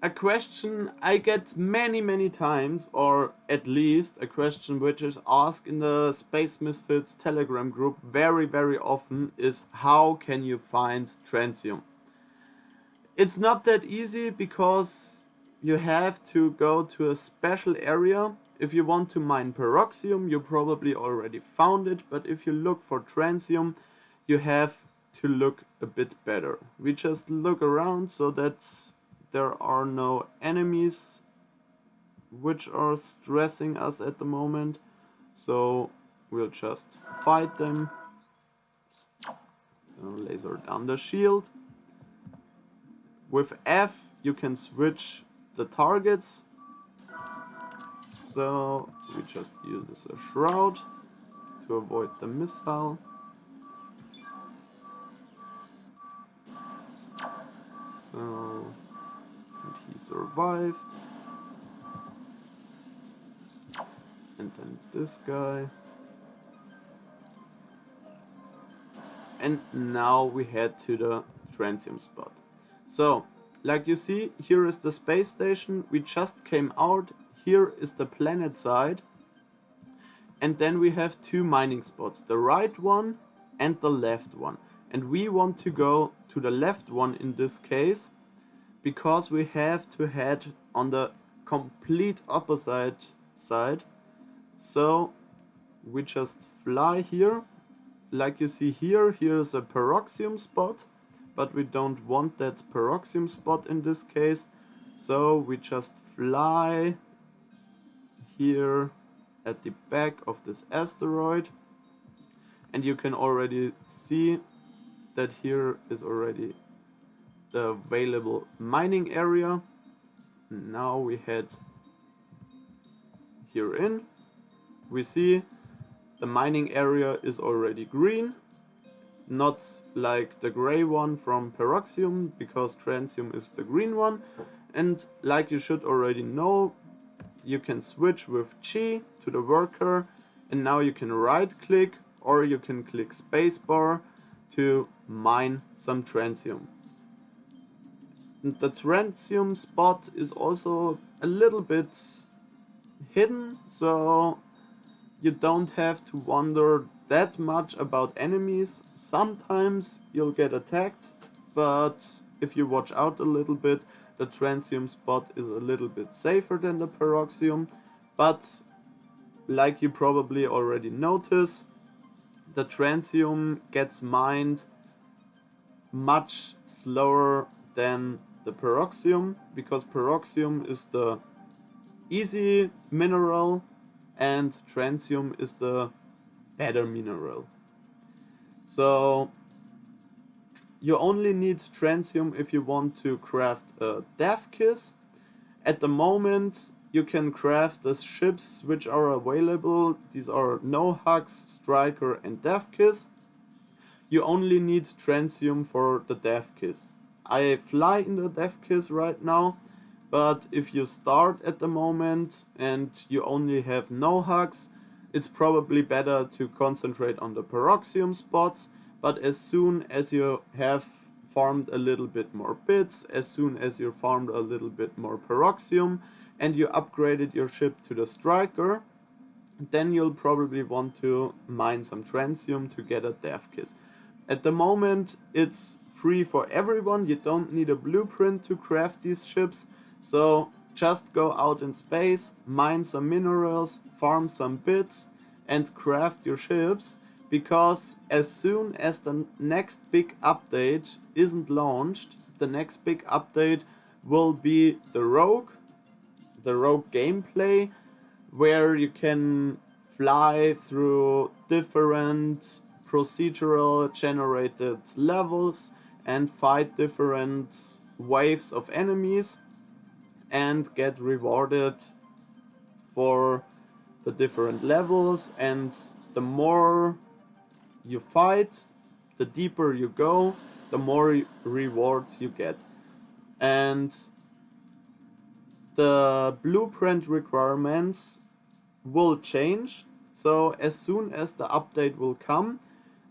a question I get many times, or at least a question which is asked in the Space Misfits Telegram group very often, is how can you find Transium? It's not that easy because you have to go to a special area. If you want to mine Peroxium, you probably already found it, but if you look for Transium, you have to look a bit better. We just look around so that there are no enemies which are stressing us at the moment. So we'll just fight them. So laser down the shield. With F you can switch the targets. So we just use a shroud to avoid the missile. So, and he survived. And then this guy. And now we head to the Transium spot. So, like you see, here is the space station. We just came out. Here is the planet side. And then we have two mining spots, the right one and the left one. And we want to go to the left one in this case, because we have to head on the complete opposite side. So we just fly here. Like you see here, here's a Peroxium spot, but we don't want that Peroxium spot in this case. So we just fly here at the back of this asteroid, and you can already see that here is already the available mining area. Now we head here in. We see the mining area is already green, not like the gray one from Peroxium, because Transium is the green one. And like you should already know, you can switch with G to the worker, and now you can right click or you can click spacebar to mine some Transium. And the Transium spot is also a little bit hidden, so you don't have to wonder that much about enemies. Sometimes you'll get attacked, but if you watch out a little bit, the Transium spot is a little bit safer than the Peroxium. But like you probably already noticed, the Transium gets mined much slower than the Peroxium, because Peroxium is the easy mineral and Transium is the better mineral. So you only need Transium if you want to craft a Death Kiss. At the moment you can craft the ships which are available. These are No-Hux, Striker and Death Kiss. You only need Transium for the Death Kiss. I fly in the Death Kiss right now, but if you start at the moment and you only have No-Hux, it's probably better to concentrate on the Peroxium spots. But as soon as you have farmed a little bit more bits, as soon as you farmed a little bit more Peroxium, and you upgraded your ship to the Striker, then you'll probably want to mine some Transium to get a Death Kiss. At the moment, it's free for everyone. You don't need a blueprint to craft these ships, so just go out in space, mine some minerals, farm some bits, and craft your ships. Because as soon as the next big update isn't launched, the next big update will be the Rogue gameplay, where you can fly through different procedural generated levels and fight different waves of enemies and get rewarded for the different levels. And the more you fight, the deeper you go, the more rewards you get. And the blueprint requirements will change. So as soon as the update will come,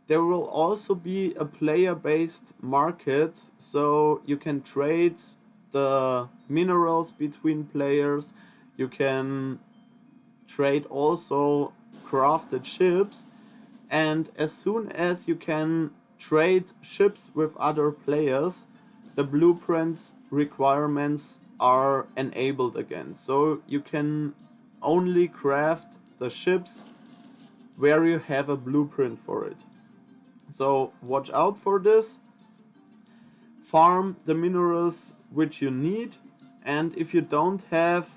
there will also be a player-based market, so you can trade the minerals between players. You can trade also crafted ships, and as soon as you can trade ships with other players, the blueprint requirements are enabled again. So you can only craft the ships where you have a blueprint for it. So watch out for this. Farm the minerals which you need, and if you don't have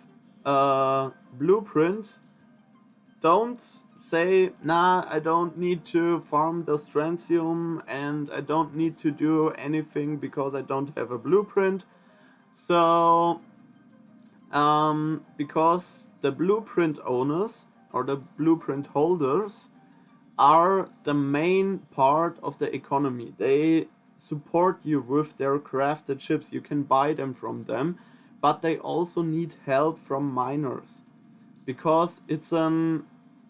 a blueprint, don't say, nah, I don't need to farm the Strancium and I don't need to do anything because I don't have a blueprint. So, because the blueprint owners or the blueprint holders are the main part of the economy. They support you with their crafted ships. You can buy them from them, but they also need help from miners because it's a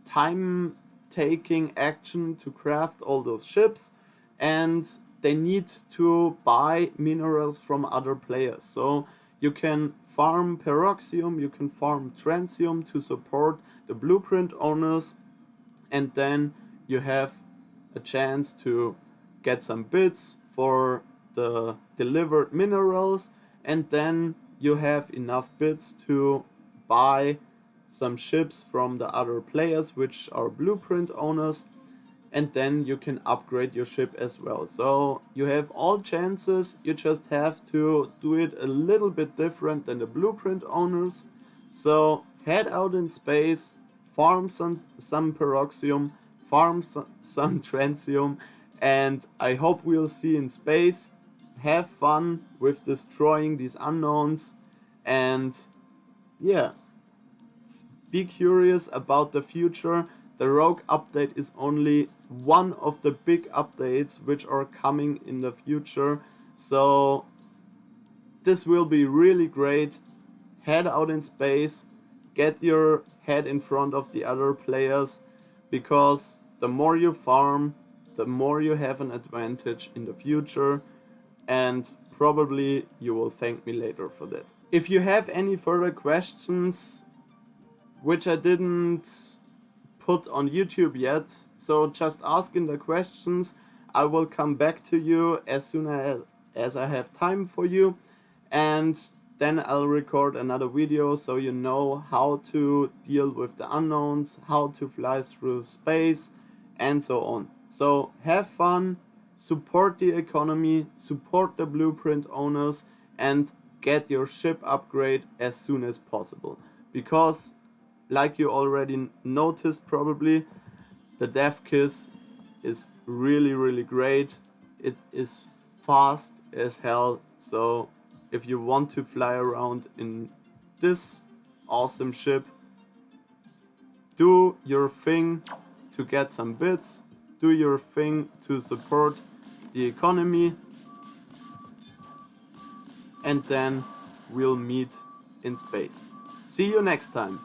time-taking action to craft all those ships, and they need to buy minerals from other players. So you can farm Peroxium, you can farm Trancium to support the blueprint owners, and then you have a chance to get some bits for the delivered minerals, and then you have enough bits to buy some ships from the other players which are blueprint owners, and then you can upgrade your ship as well. So you have all chances, you just have to do it a little bit different than the blueprint owners. So head out in space, farm some Peroxium, farm some Trancium, and I hope we'll see in space. Have fun with destroying these unknowns, and yeah, be curious about the future. The Rogue update is only one of the big updates which are coming in the future, so this will be really great. Head out in space, get your head in front of the other players, because the more you farm, the more you have an advantage in the future, and probably you will thank me later for that. If you have any further questions which I didn't put on YouTube yet, so just ask in the questions. I will come back to you as soon as I have time for you, and then I'll record another video so you know how to deal with the unknowns, how to fly through space, and so on. So have fun, support the economy, support the blueprint owners, and get your ship upgrade as soon as possible. Because, like you already noticed probably, the Death Kiss is really great. It is fast as hell, so if you want to fly around in this awesome ship, do your thing to get some bits, do your thing to support the economy, and then we'll meet in space. See you next time.